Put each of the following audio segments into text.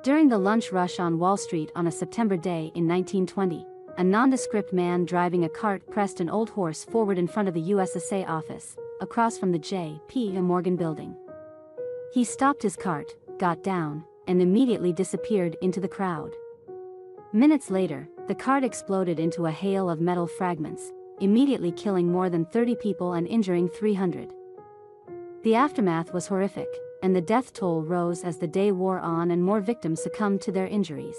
During the lunch rush on Wall Street on a September day in 1920, a nondescript man driving a cart pressed an old horse forward in front of the USSA office, across from the J.P. Morgan building. He stopped his cart, got down, and immediately disappeared into the crowd. Minutes later, the cart exploded into a hail of metal fragments, immediately killing more than 30 people and injuring 300. The aftermath was horrific, and the death toll rose as the day wore on and more victims succumbed to their injuries.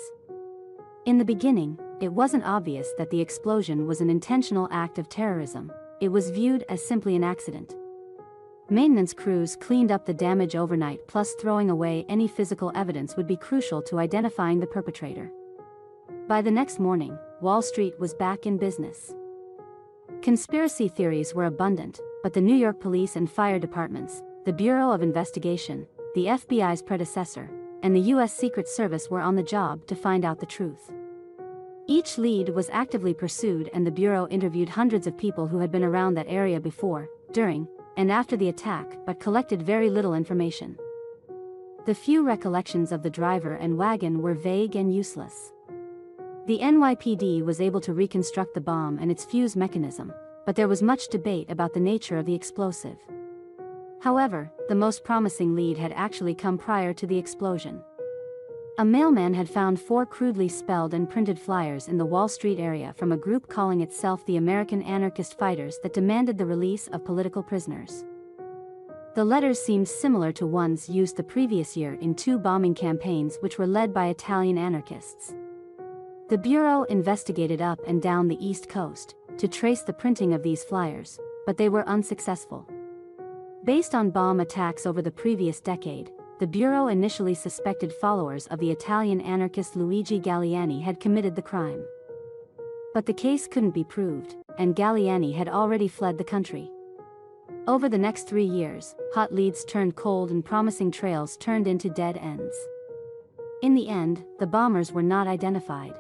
In the beginning, it wasn't obvious that the explosion was an intentional act of terrorism. It was viewed as simply an accident. Maintenance crews cleaned up the damage overnight, plus throwing away any physical evidence would be crucial to identifying the perpetrator. By the next morning, Wall Street was back in business. Conspiracy theories were abundant, but the New York police and fire departments, the Bureau of Investigation, the FBI's predecessor, and the U.S. Secret Service were on the job to find out the truth. Each lead was actively pursued, and the Bureau interviewed hundreds of people who had been around that area before, during, and after the attack, but collected very little information. The few recollections of the driver and wagon were vague and useless. The NYPD was able to reconstruct the bomb and its fuse mechanism, but there was much debate about the nature of the explosive. However, the most promising lead had actually come prior to the explosion. A mailman had found 4 crudely spelled and printed flyers in the Wall Street area from a group calling itself the American Anarchist Fighters that demanded the release of political prisoners. The letters seemed similar to ones used the previous year in 2 bombing campaigns which were led by Italian anarchists. The Bureau investigated up and down the East Coast to trace the printing of these flyers, but they were unsuccessful. Based on bomb attacks over the previous decade, the Bureau initially suspected followers of the Italian anarchist Luigi Galliani had committed the crime. But the case couldn't be proved, and Galliani had already fled the country. Over the next 3 years, hot leads turned cold and promising trails turned into dead ends. In the end, the bombers were not identified.